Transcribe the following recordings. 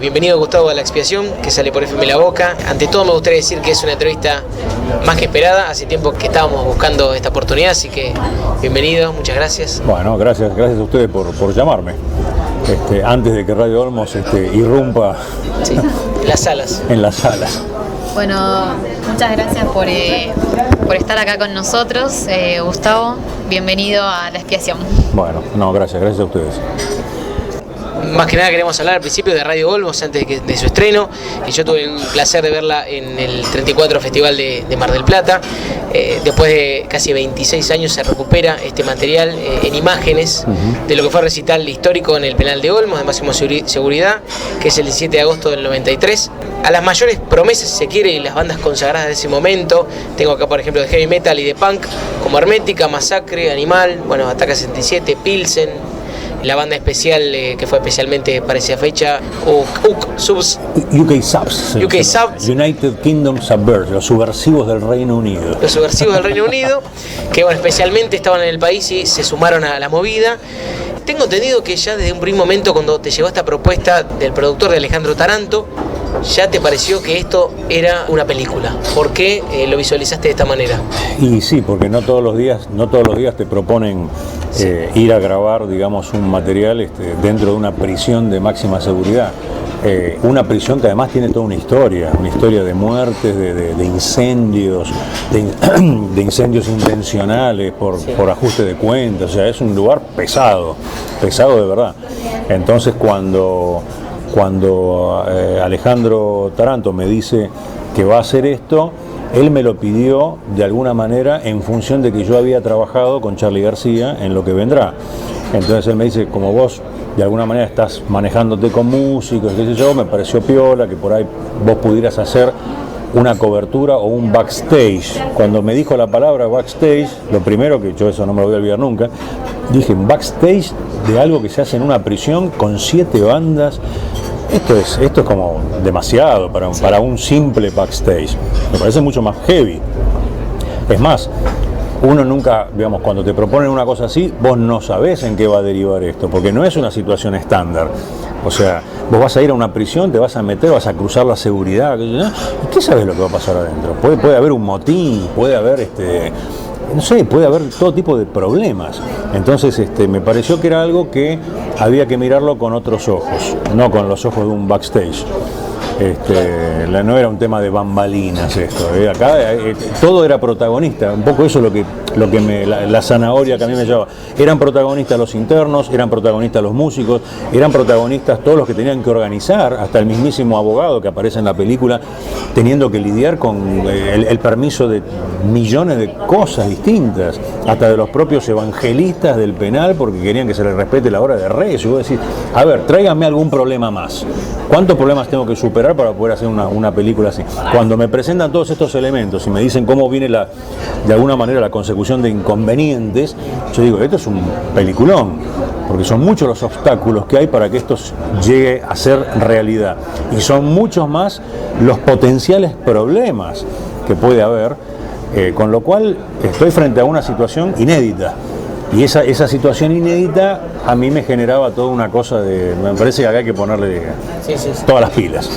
Bienvenido Gustavo a La Expiación, que sale por FM La Boca. Ante todo me gustaría decir que es una entrevista más que esperada. Hace tiempo que estábamos buscando esta oportunidad, así que bienvenido, muchas gracias. Bueno, gracias a ustedes por llamarme. Antes de que Radio Olmos irrumpa sí, en las salas. En las salas. Bueno, muchas gracias por estar acá con nosotros, Gustavo. Bienvenido a La Expiación. Bueno, no, gracias a ustedes. Más que nada queremos hablar al principio de Radio Olmos antes de su estreno, y yo tuve el placer de verla en el 34 Festival de Mar del Plata. Después de casi 26 años se recupera este material en imágenes de lo que fue recital histórico en el penal de Olmos de máxima seguridad, que es el 17 de agosto del 93. A las mayores promesas, si se quiere, y las bandas consagradas de ese momento, tengo acá por ejemplo de heavy metal y de punk como Hermética, Masacre, Animal, bueno, Ataca 67, Pilsen. La banda especial que fue especialmente para esa fecha, UK Subs. United Kingdom Subversives, los subversivos del Reino Unido. Los subversivos del Reino Unido, que bueno, especialmente estaban en el país y se sumaron a la movida. Tengo entendido que ya desde un primer momento, cuando te llegó esta propuesta del productor de Alejandro Taranto, ya te pareció que esto era una película. ¿Por qué lo visualizaste de esta manera? Y sí, porque no todos los días te proponen ir a grabar, digamos, un material dentro de una prisión de máxima seguridad. Una prisión que además tiene toda una historia de muertes, de incendios, de incendios intencionales por ajuste de cuentas. O sea, es un lugar pesado de verdad. Entonces cuando Alejandro Taranto me dice que va a hacer esto, él me lo pidió de alguna manera en función de que yo había trabajado con Charly García en Lo que vendrá. Entonces él me dice, como vos de alguna manera estás manejándote con músicos, qué sé yo, me pareció piola que por ahí vos pudieras hacer una cobertura o un backstage. Cuando me dijo la palabra backstage, lo primero, que yo eso no me lo voy a olvidar nunca, dije, backstage de algo que se hace en una prisión con 7 bandas. Esto es como demasiado para un simple backstage. Me parece mucho más heavy. Es más, uno nunca, digamos, cuando te proponen una cosa así, vos no sabés en qué va a derivar esto, porque no es una situación estándar. O sea, vos vas a ir a una prisión, te vas a meter, vas a cruzar la seguridad, ¿y qué sabés lo que va a pasar adentro? Puede haber un motín, puede haber no sé, puede haber todo tipo de problemas. Entonces me pareció que era algo que había que mirarlo con otros ojos, no con los ojos de un backstage. No era un tema de bambalinas esto. Acá todo era protagonista, un poco eso es la zanahoria que a mí me llevaba. Eran protagonistas los internos, eran protagonistas los músicos, eran protagonistas todos los que tenían que organizar, hasta el mismísimo abogado que aparece en la película, teniendo que lidiar con el permiso de millones de cosas distintas, hasta de los propios evangelistas del penal, porque querían que se les respete la hora de Reyes. Y vos decís, a ver, tráigame algún problema más. ¿Cuántos problemas tengo que superar para poder hacer una película así? Cuando me presentan todos estos elementos y me dicen cómo viene de alguna manera la consecución de inconvenientes, yo digo, esto es un peliculón, porque son muchos los obstáculos que hay para que esto llegue a ser realidad, y son muchos más los potenciales problemas que puede haber, con lo cual estoy frente a una situación inédita. Y esa situación inédita a mí me generaba toda una cosa me parece que acá hay que ponerle todas las pilas.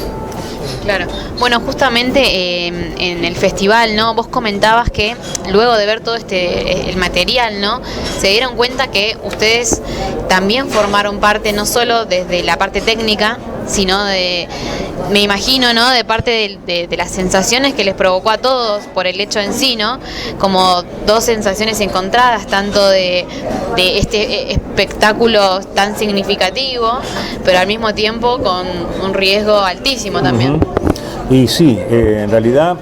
Claro. Bueno, justamente en el festival, ¿no? Vos comentabas que luego de ver todo el material, ¿no? Se dieron cuenta que ustedes también formaron parte, no solo desde la parte técnica, sino me imagino, ¿no? De parte de las sensaciones que les provocó a todos por el hecho en sí, ¿no? Como dos sensaciones encontradas, tanto de este espectáculo tan significativo, pero al mismo tiempo con un riesgo altísimo también. Y sí, en realidad,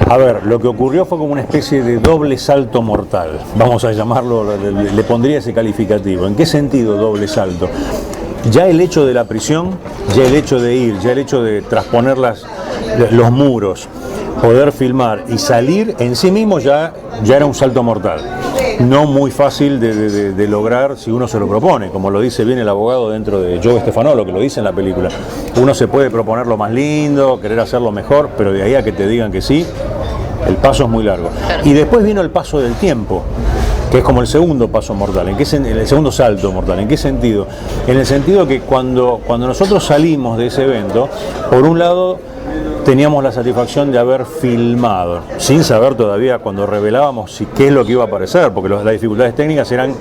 a ver, lo que ocurrió fue como una especie de doble salto mortal, vamos a llamarlo, le pondría ese calificativo. ¿En qué sentido doble salto? Ya el hecho de la prisión, ya el hecho de ir, ya el hecho de trasponer los muros, poder filmar y salir en sí mismo ya era un salto mortal. No muy fácil de lograr si uno se lo propone, como lo dice bien el abogado dentro de Joe Stefanolo, que lo dice en la película. Uno se puede proponer lo más lindo, querer hacerlo mejor, pero de ahí a que te digan que sí, el paso es muy largo. Y después vino el paso del tiempo. que es como el segundo paso mortal, el segundo salto mortal. ¿En qué sentido? En el sentido que cuando nosotros salimos de ese evento, por un lado teníamos la satisfacción de haber filmado, sin saber todavía cuando revelábamos qué es lo que iba a aparecer, porque las dificultades técnicas eran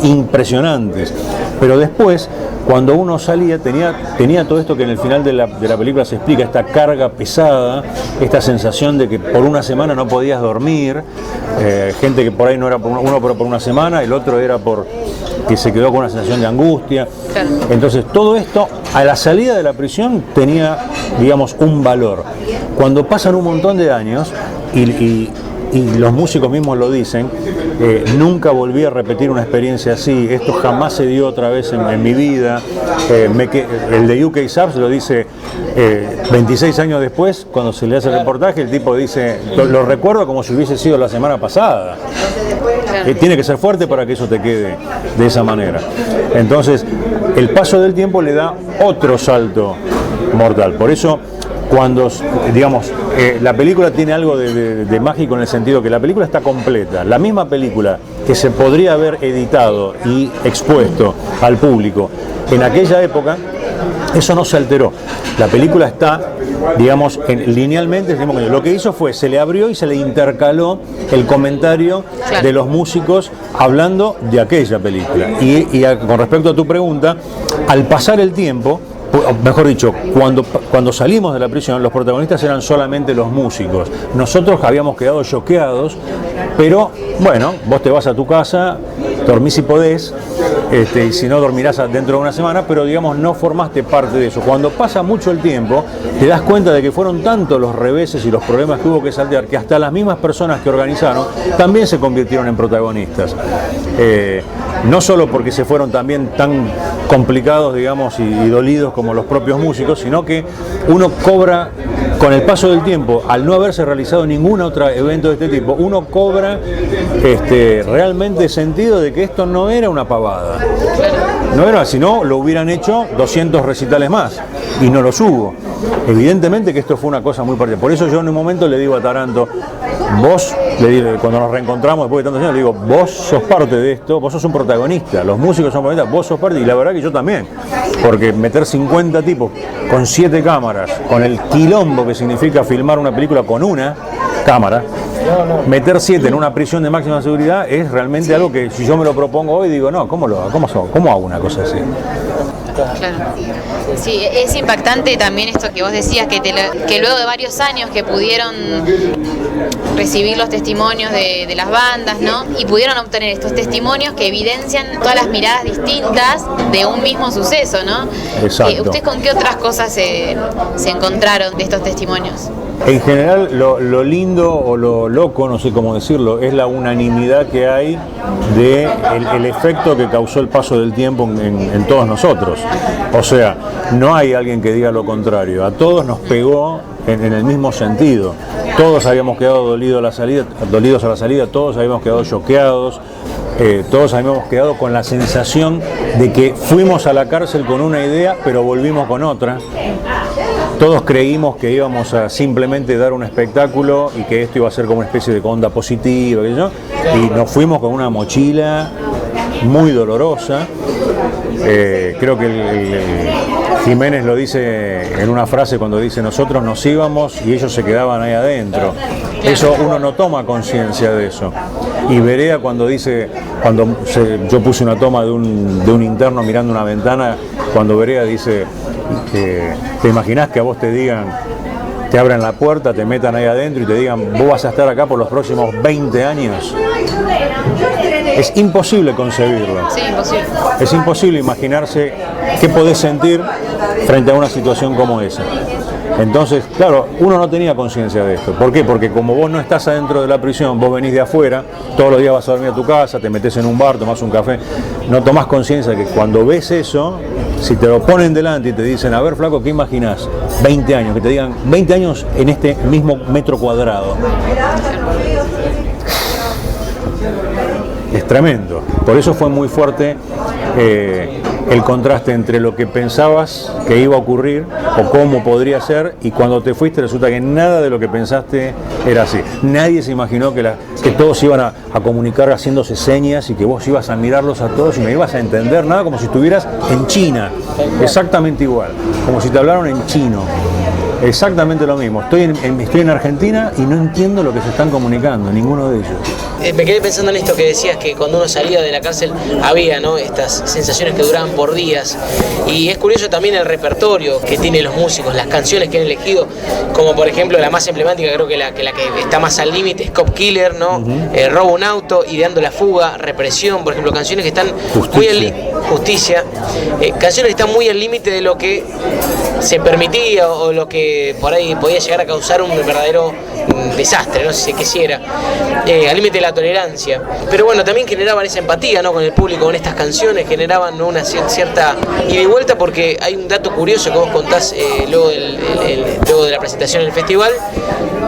impresionantes. Pero después, cuando uno salía, tenía todo esto que en el final de la película se explica, esta carga pesada, esta sensación de que por una semana no podías dormir, gente que por ahí no era uno por una semana, el otro era por que se quedó con una sensación de angustia. Claro. Entonces todo esto a la salida de la prisión tenía, digamos, un valor. Cuando pasan un montón de años y los músicos mismos lo dicen, nunca volví a repetir una experiencia así, esto jamás se dio otra vez en mi vida. El de UK Subs lo dice 26 años después, cuando se le hace el reportaje, el tipo dice, lo recuerdo como si hubiese sido la semana pasada. Tiene que ser fuerte para que eso te quede de esa manera. Entonces, el paso del tiempo le da otro salto mortal. Por eso, cuando, digamos, la película tiene algo de mágico en el sentido que la película está completa. La misma película que se podría haber editado y expuesto al público en aquella época, eso no se alteró. La película está, digamos, linealmente, lo que hizo fue, se le abrió y se le intercaló el comentario de los músicos hablando de aquella película. Y con respecto a tu pregunta, al pasar el tiempo, mejor dicho, cuando salimos de la prisión, los protagonistas eran solamente los músicos. Nosotros habíamos quedado choqueados, pero bueno, vos te vas a tu casa, dormís si podés, y si no dormirás dentro de una semana, pero digamos no formaste parte de eso. Cuando pasa mucho el tiempo, te das cuenta de que fueron tantos los reveses y los problemas que hubo que saltear, que hasta las mismas personas que organizaron también se convirtieron en protagonistas. No solo porque se fueron también tan complicados, digamos, y dolidos como los propios músicos, sino que uno cobra, con el paso del tiempo, al no haberse realizado ningún otro evento de este tipo, uno cobra realmente sentido de que esto no era una pavada. No era, si no, lo hubieran hecho 200 recitales más, y no los hubo. Evidentemente que esto fue una cosa muy particular. Por eso yo en un momento le digo a Taranto, vos, cuando nos reencontramos después de tantos años, le digo, vos sos parte de esto, vos sos un protagonista, los músicos son protagonistas, vos sos parte, y la verdad que yo también, porque meter 50 tipos con 7 cámaras, con el quilombo que significa filmar una película con una cámara, meter 7 en una prisión de máxima seguridad es realmente algo que si yo me lo propongo hoy digo, no, ¿cómo hago una cosa así? Claro. Sí, es impactante también esto que vos decías, que luego de varios años que pudieron recibir los testimonios de las bandas, ¿no? Y pudieron obtener estos testimonios que evidencian todas las miradas distintas de un mismo suceso, ¿no? Exacto. ¿Ustedes con qué otras cosas se encontraron de estos testimonios? En general, lo lindo o lo loco, no sé cómo decirlo, es la unanimidad que hay de el efecto que causó el paso del tiempo en todos nosotros. O sea, no hay alguien que diga lo contrario. A todos nos pegó en el mismo sentido. Todos habíamos quedado dolidos a la salida, todos habíamos quedado choqueados, todos habíamos quedado con la sensación de que fuimos a la cárcel con una idea, pero volvimos con otra. Todos creímos que íbamos a simplemente dar un espectáculo y que esto iba a ser como una especie de onda positiva, y nos fuimos con una mochila muy dolorosa. Creo que Jiménez lo dice en una frase cuando dice, nosotros nos íbamos y ellos se quedaban ahí adentro. Eso uno no toma conciencia de eso. Y Berea cuando dice, yo puse una toma de un interno mirando una ventana, cuando Berea dice, ¿te imaginás que a vos te digan, te abran la puerta, te metan ahí adentro y te digan, vos vas a estar acá por los próximos 20 años? Es imposible concebirlo. Sí, imposible. Es imposible imaginarse qué podés sentir frente a una situación como esa. Entonces, claro, uno no tenía conciencia de esto. ¿Por qué? Porque como vos no estás adentro de la prisión, vos venís de afuera, todos los días vas a dormir a tu casa, te metés en un bar, tomás un café, no tomás conciencia de que cuando ves eso, si te lo ponen delante y te dicen, a ver, flaco, ¿qué imaginás? 20 años, que te digan 20 años en este mismo metro cuadrado. Es tremendo. Por eso fue muy fuerte el contraste entre lo que pensabas que iba a ocurrir o cómo podría ser, y cuando te fuiste resulta que nada de lo que pensaste era así. Nadie se imaginó que todos iban a comunicar haciéndose señas y que vos ibas a mirarlos a todos y no ibas a entender nada, como si estuvieras en China, exactamente igual, como si te hablaran en chino. Exactamente lo mismo. Estoy en Argentina y no entiendo lo que se están comunicando, ninguno de ellos. Me quedé pensando en esto que decías, que cuando uno salía de la cárcel había, ¿no?, estas sensaciones que duraban por días. Y es curioso también el repertorio que tienen los músicos, las canciones que han elegido, como por ejemplo la más emblemática, creo que la que está más al límite es Cop Killer, ¿no? Robo un auto, Ideando la fuga, Represión, por ejemplo, canciones que están muy al límite. Justicia, canciones que están muy al límite de lo que se permitía o lo que por ahí podía llegar a causar un verdadero desastre, no sé si se quisiera, al límite de la tolerancia. Pero bueno, también generaban esa empatía, ¿no?, con el público, con estas canciones, generaban, ¿no?, una cierta ida y vuelta, porque hay un dato curioso que vos contás luego de la presentación en el festival,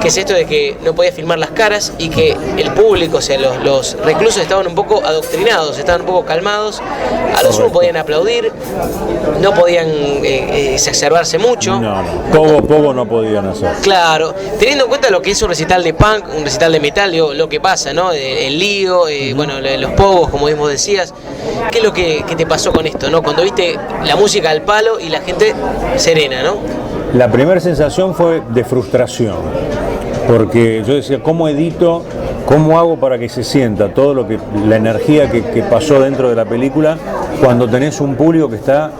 que es esto de que no podía filmar las caras y que el público, o sea, los reclusos estaban un poco adoctrinados, estaban un poco calmados, a lo sumo podían aplaudir, no podían exacerbarse mucho. No, poco no podían hacer. Claro, teniendo en cuenta lo que es un recital de punk, un recital de metal, digo, lo que pasa, ¿no? El lío, bueno, los pogos, como vos decías. ¿Qué es lo que te pasó con esto, ¿no?, cuando viste la música al palo y la gente serena, ¿no? La primera sensación fue de frustración, porque yo decía, ¿cómo edito? ¿Cómo hago para que se sienta todo lo que la energía que pasó dentro de la película cuando tenés un público que está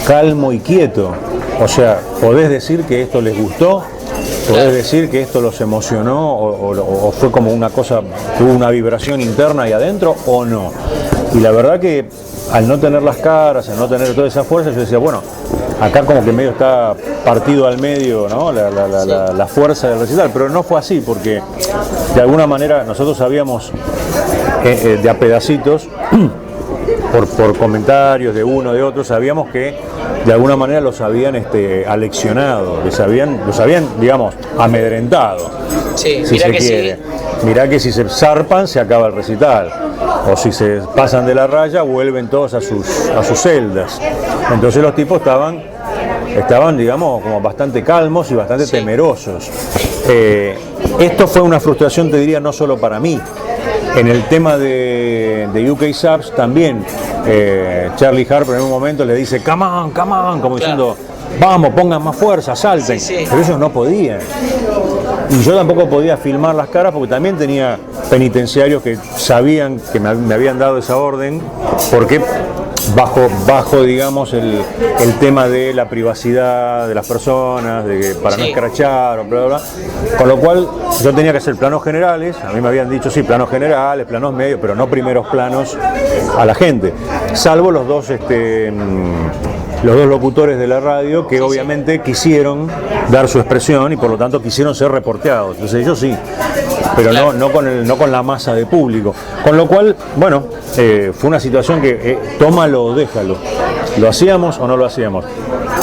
calmo y quieto? O sea, podés decir que esto les gustó, podés decir que esto los emocionó o fue como una cosa, tuvo una vibración interna ahí adentro o no. Y la verdad que al no tener las caras, al no tener toda esa fuerza, yo decía, bueno, acá como que medio está partido al medio, ¿no?, la fuerza del recital, pero no fue así, porque de alguna manera nosotros sabíamos de a pedacitos, por comentarios de uno, de otro, sabíamos que de alguna manera los habían aleccionado, los habían, digamos, amedrentado, sí, si se quiere. Sí. Mirá que si se zarpan se acaba el recital, o si se pasan de la raya vuelven todos a sus celdas. Entonces los tipos estaban, digamos, como bastante calmos y bastante temerosos. Esto fue una frustración, te diría, no solo para mí. En el tema de UK Subs también, Charlie Harper en un momento le dice come on, como diciendo, vamos, pongan más fuerza, salten. Pero ellos no podían. Y yo tampoco podía filmar las caras porque también tenía penitenciarios que sabían que me habían dado esa orden, porque bajo digamos, el tema de la privacidad de las personas, para no escrachar o bla, bla, bla. Con lo cual yo tenía que hacer planos generales, a mí me habían dicho sí, planos generales, planos medios, pero no primeros planos a la gente, salvo los dos locutores de la radio que obviamente quisieron dar su expresión y por lo tanto quisieron ser reporteados. Entonces ellos sí, pero no con la masa de público. Con lo cual, bueno, fue una situación que tómalo o déjalo. ¿Lo hacíamos o no lo hacíamos?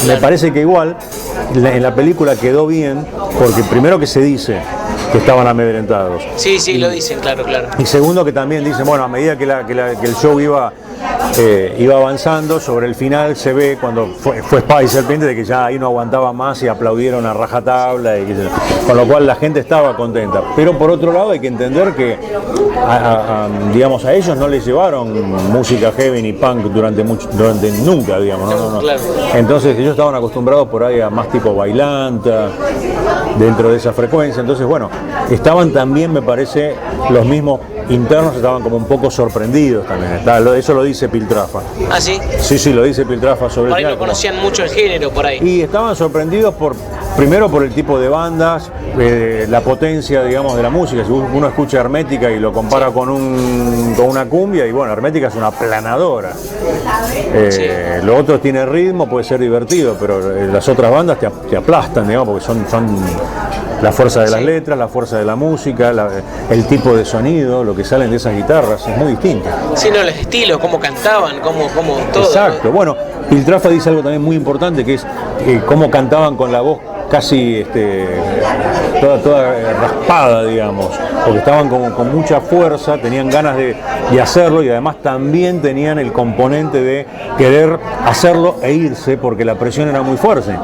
Me parece que igual en la película quedó bien, porque primero que se dice que estaban amedrentados. Sí, lo dicen, claro. Y segundo que también dicen, bueno, a medida que el show iba avanzando, sobre el final se ve cuando fue Espada y Serpiente de que ya ahí no aguantaba más y aplaudieron a rajatabla, con lo cual la gente estaba contenta. Pero por otro lado hay que entender que digamos, a ellos no les llevaron música heavy ni punk durante nunca, digamos, no. Claro. Entonces ellos estaban acostumbrados por ahí a más tipo bailanta, dentro de esa frecuencia. Entonces, bueno, estaban también, me parece, los mismos internos estaban como un poco sorprendidos también. Eso lo dice Piltrafa. ¿Ah, sí? Sí, lo dice Piltrafa sobre por ahí no conocían mucho el género por ahí. Y estaban sorprendidos primero por el tipo de bandas, la potencia, digamos, de la música. Si uno escucha Hermética y lo compara con una cumbia, y bueno, Hermética es una planadora. Lo otro tiene ritmo, puede ser divertido, pero las otras bandas te aplastan, digamos, porque son la fuerza de las letras, la fuerza de la música, el tipo de sonido, lo que salen de esas guitarras, es muy distinto. Sí, no, los estilos, cómo cantaban, cómo todo. Exacto, bueno, Piltrafa dice algo también muy importante, que es cómo cantaban con la voz casi toda raspada, digamos, porque estaban con mucha fuerza, tenían ganas de hacerlo y además también tenían el componente de querer hacerlo e irse porque la presión era muy fuerte.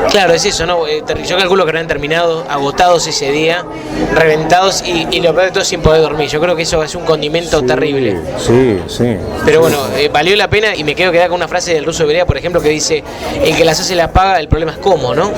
Claro, es eso, ¿no? Yo calculo que habrán terminado agotados ese día, reventados y lo peor de todo sin poder dormir. Yo creo que eso es un condimento terrible. Sí, sí. Pero bueno, valió la pena y me quedo quedada con una frase del ruso Berea, por ejemplo, que dice: el que las hace las paga, el problema es cómo, ¿no?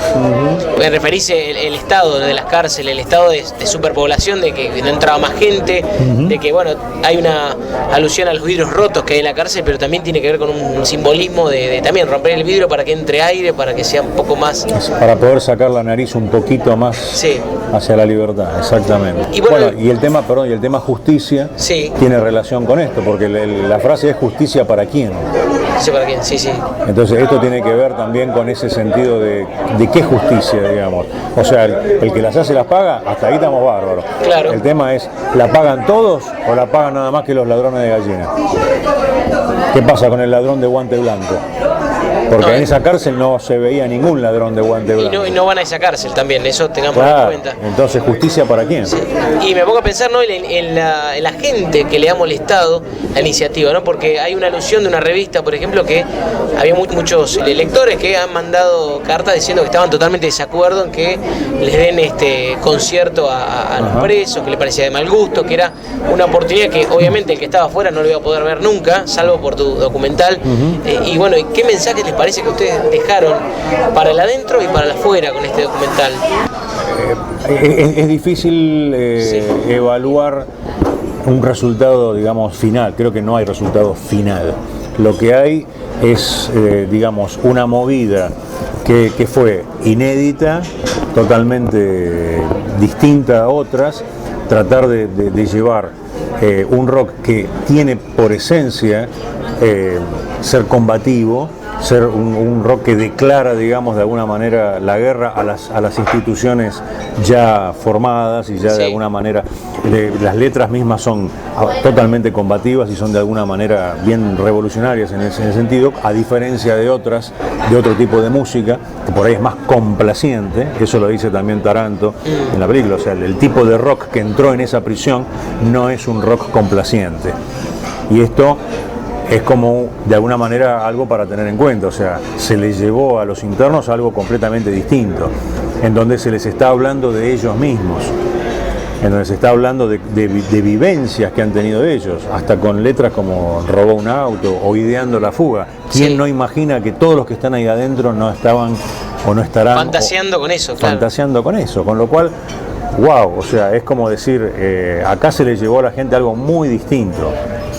Me referirse el estado de las cárceles, el estado de superpoblación, de que no entraba más gente, de que, bueno, hay una alusión a los vidrios rotos que hay en la cárcel, pero también tiene que ver con un simbolismo de también romper el vidrio para que entre aire, para que sea un poco más... Para poder sacar la nariz un poquito más hacia la libertad, exactamente. Y bueno, y el tema justicia tiene relación con esto, porque la frase es justicia para quién. Justicia para quién, sí. Entonces esto tiene que ver también con ese sentido de qué justicia, digamos. O sea, el que las hace las paga, hasta ahí estamos bárbaros. Claro. El tema es, ¿la pagan todos o la pagan nada más que los ladrones de gallina? ¿Qué pasa con el ladrón de guante blanco? Porque en esa cárcel no se veía ningún ladrón de guante blanco. Y no van a esa cárcel también, eso tengamos en cuenta. Entonces, ¿justicia para quién? Sí. Y me pongo a pensar, ¿no?, en la gente que le ha molestado la iniciativa, ¿no? Porque hay una alusión de una revista, por ejemplo, que había muchos lectores que han mandado cartas diciendo que estaban totalmente de desacuerdo en que les den concierto a los presos, que le parecía de mal gusto, que era una oportunidad que obviamente el que estaba afuera no lo iba a poder ver nunca, salvo por tu documental. Y bueno, ¿qué mensaje les parece que ustedes dejaron para el adentro y para el afuera con este documental? Es difícil evaluar un resultado, digamos, final. Creo que no hay resultado final. Lo que hay es, digamos, una movida que fue inédita, totalmente distinta a otras, tratar de llevar un rock que tiene por esencia ser combativo, ser un rock que declara, digamos, de alguna manera la guerra a las instituciones ya formadas y ya de alguna manera las letras mismas son totalmente combativas y son de alguna manera bien revolucionarias en ese sentido, a diferencia de otras, de otro tipo de música, que por ahí es más complaciente. Eso lo dice también Taranto en la película. O sea, el tipo de rock que entró en esa prisión no es un rock complaciente. Y esto es como, de alguna manera, algo para tener en cuenta. O sea, se les llevó a los internos algo completamente distinto, en donde se les está hablando de ellos mismos, en donde se está hablando de vivencias que han tenido ellos, hasta con letras como robó un auto o ideando la fuga. ¿Quién no imagina que todos los que están ahí adentro no estaban o no estarán fantaseando con eso? Claro. Fantaseando con eso, con lo cual, wow, o sea, es como decir, acá se le llevó a la gente algo muy distinto,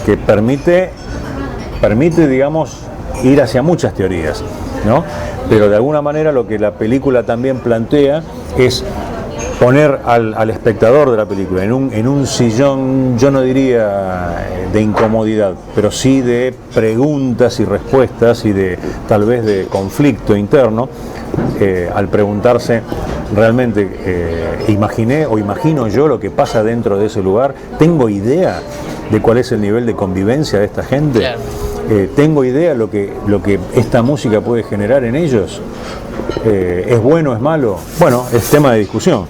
que permite, digamos, ir hacia muchas teorías, ¿no? Pero de alguna manera lo que la película también plantea es poner al espectador de la película en un sillón, yo no diría de incomodidad, pero sí de preguntas y respuestas y de tal vez de conflicto interno, al preguntarse realmente, imagino yo lo que pasa dentro de ese lugar, tengo idea de cuál es el nivel de convivencia de esta gente. Claro. Tengo idea lo que esta música puede generar en ellos. ¿Es bueno, es malo? Bueno, es tema de discusión.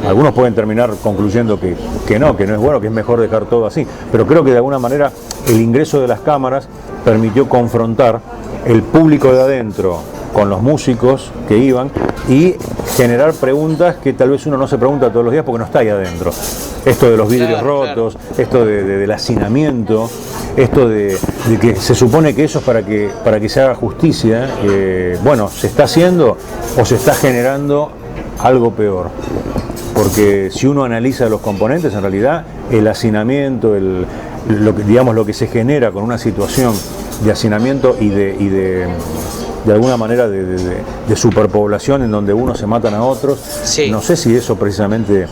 Algunos pueden terminar concluyendo que no es bueno, que es mejor dejar todo así. Pero creo que de alguna manera el ingreso de las cámaras permitió confrontar el público de adentro con los músicos que iban y generar preguntas que tal vez uno no se pregunta todos los días porque no está ahí adentro. Esto de los vidrios rotos, esto del hacinamiento, esto de que se supone que eso es para que se haga justicia, bueno, ¿se está haciendo o se está generando algo peor? Porque si uno analiza los componentes, en realidad el hacinamiento, lo que se genera con una situación de hacinamiento y de alguna manera de superpoblación en donde unos se matan a otros, no sé si eso precisamente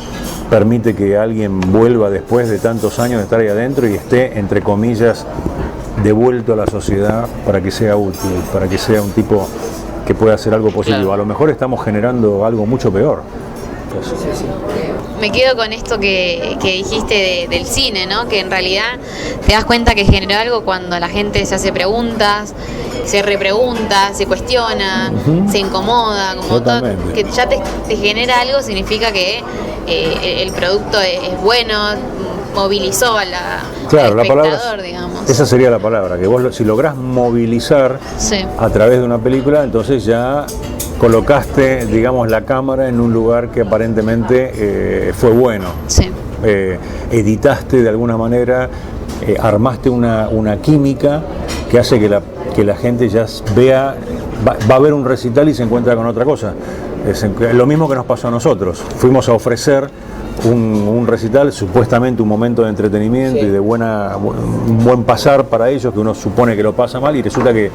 permite que alguien vuelva después de tantos años de estar ahí adentro y esté, entre comillas, devuelto a la sociedad para que sea útil, para que sea un tipo que pueda hacer algo positivo. Claro. A lo mejor estamos generando algo mucho peor. protagonistas. Me quedo con esto que dijiste del cine, ¿no? Que en realidad te das cuenta que generó algo cuando la gente se hace preguntas, se repregunta, se cuestiona, se incomoda, como todo, que ya te genera algo, significa que el producto es bueno, movilizó al espectador, palabra, digamos. Esa sería la palabra, que vos si lográs movilizar a través de una película, entonces ya colocaste, digamos, la cámara en un lugar que aparentemente fue bueno. Sí. Editaste de alguna manera, armaste una química que hace que la gente ya vea, va a ver un recital y se encuentra con otra cosa. Es lo mismo que nos pasó a nosotros. Fuimos a ofrecer un recital, supuestamente un momento de entretenimiento y de un buen pasar para ellos, que uno supone que lo pasa mal, y resulta que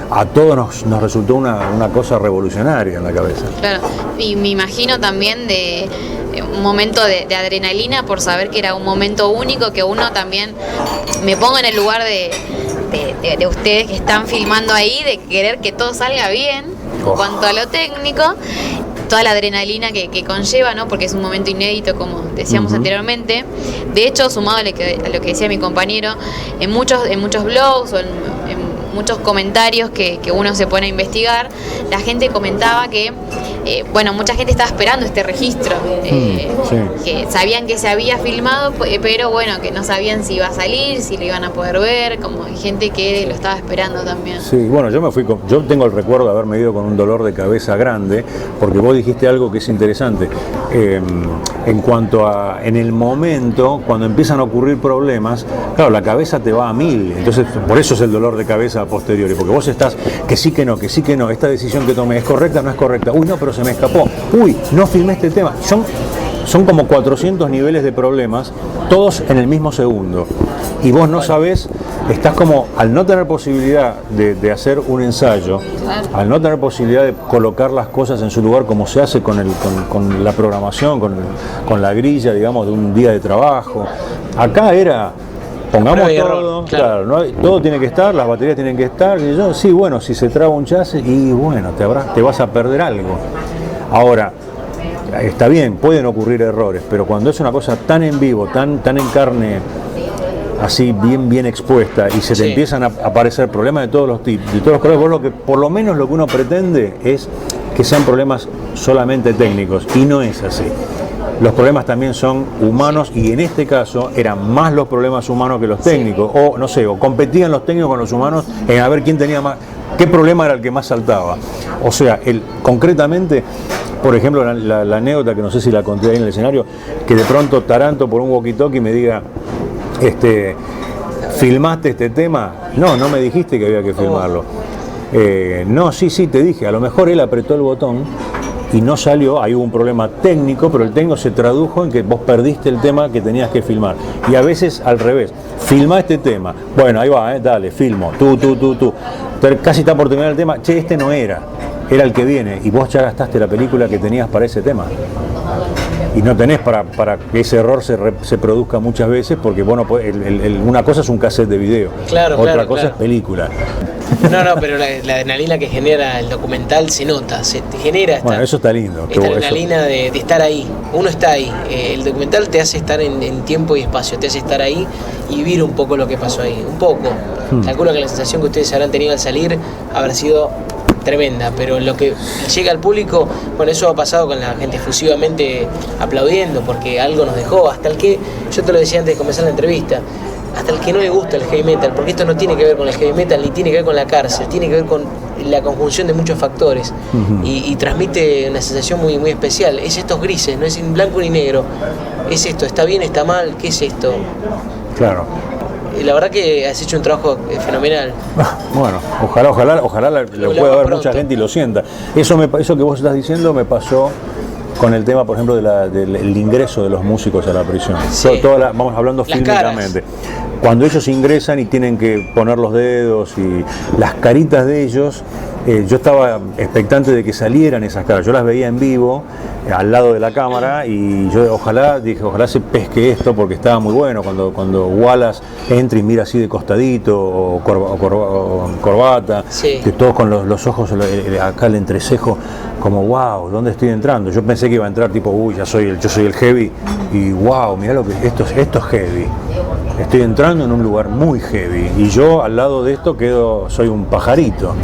a todos nos resultó una cosa revolucionaria en la cabeza. Claro, y me imagino también de un momento de adrenalina por saber que era un momento único, que uno también, me pongo en el lugar de ustedes que están filmando ahí, de querer que todo salga bien en cuanto a lo técnico, toda la adrenalina que conlleva, ¿no? Porque es un momento inédito, como decíamos anteriormente. De hecho, sumado a lo que decía mi compañero, en muchos blogs o en muchos comentarios que uno se pone a investigar, la gente comentaba que mucha gente estaba esperando este registro, que sabían que se había filmado, pero bueno, que no sabían si iba a salir, si lo iban a poder ver, como hay gente que lo estaba esperando también. Sí, bueno, yo tengo el recuerdo de haberme ido con un dolor de cabeza grande, porque vos dijiste algo que es interesante, en cuanto a, en el momento, cuando empiezan a ocurrir problemas, claro, la cabeza te va a 1000, entonces por eso es el dolor de cabeza a posteriori, porque vos estás, que sí que no, esta decisión que tomé, ¿es correcta o no es correcta? Uy, no, pero se me escapó, uy, no filmé este tema. Son como 400 niveles de problemas, todos en el mismo segundo. Y vos no sabés, estás como, al no tener posibilidad de hacer un ensayo, al no tener posibilidad de colocar las cosas en su lugar como se hace con la programación, con la grilla, digamos, de un día de trabajo. Acá era, pongamos todo, claro, ¿no? Todo tiene que estar, las baterías tienen que estar. Y yo, sí, bueno, si se traba un chasis, y bueno, te vas a perder algo. Ahora, está bien, pueden ocurrir errores, pero cuando es una cosa tan en vivo, tan en carne, así bien expuesta, y se te empiezan a aparecer problemas de todos los tipos, de todos los colores, por lo menos lo que uno pretende es que sean problemas solamente técnicos, y no es así. Los problemas también son humanos, y en este caso eran más los problemas humanos que los técnicos, o no sé, o competían los técnicos con los humanos en a ver quién tenía más, qué problema era el que más saltaba. O sea, concretamente, por ejemplo, la anécdota que no sé si la conté ahí en el escenario, que de pronto Taranto por un walkie-talkie me diga, ¿filmaste este tema? No me dijiste que había que filmarlo. No, sí, te dije, a lo mejor él apretó el botón y no salió, ahí hubo un problema técnico, pero el técnico se tradujo en que vos perdiste el tema que tenías que filmar. Y a veces al revés, filmá este tema, bueno, ahí va, dale, filmo, tú. Casi está por terminar el tema, este no era el que viene, y vos ya gastaste la película que tenías para ese tema. Y no tenés para que ese error se produzca muchas veces, porque bueno, una cosa es un cassette de video, otra cosa es película. No, pero la adrenalina que genera el documental se nota, se te genera bueno, eso está lindo. Esta adrenalina de estar ahí, uno está ahí. El documental te hace estar en tiempo y espacio, te hace estar ahí y vivir un poco lo que pasó ahí, un poco. Calculo que la sensación que ustedes habrán tenido al salir habrá sido tremenda, pero lo que llega al público, bueno, eso ha pasado con la gente efusivamente aplaudiendo, porque algo nos dejó, hasta el que, yo te lo decía antes de comenzar la entrevista, hasta el que no le gusta el heavy metal, porque esto no tiene que ver con el heavy metal, ni tiene que ver con la cárcel, tiene que ver con la conjunción de muchos factores, y transmite una sensación muy, muy especial. Es estos grises, no es ni blanco ni negro, es esto, está bien, está mal, ¿qué es esto? Claro. La verdad que has hecho un trabajo fenomenal. Bueno, ojalá lo pueda ver mucha gente y lo sienta. Eso que vos estás diciendo me pasó con el tema, por ejemplo, del ingreso de los músicos a la prisión. Vamos hablando fílmicamente. Cuando ellos ingresan y tienen que poner los dedos y las caritas de ellos, yo estaba expectante de que salieran esas caras. Yo las veía en vivo, al lado de la cámara, y yo ojalá se pesque esto, porque estaba muy bueno cuando Wallace entra y mira así de costadito, o corbata, Sí. que todos con los ojos acá el entrecejo, como wow, ¿dónde estoy entrando? Yo pensé que iba a entrar tipo, uy, yo soy el heavy, y wow, mirá lo que esto es heavy. Estoy entrando en un lugar muy heavy, y yo al lado de esto soy un pajarito.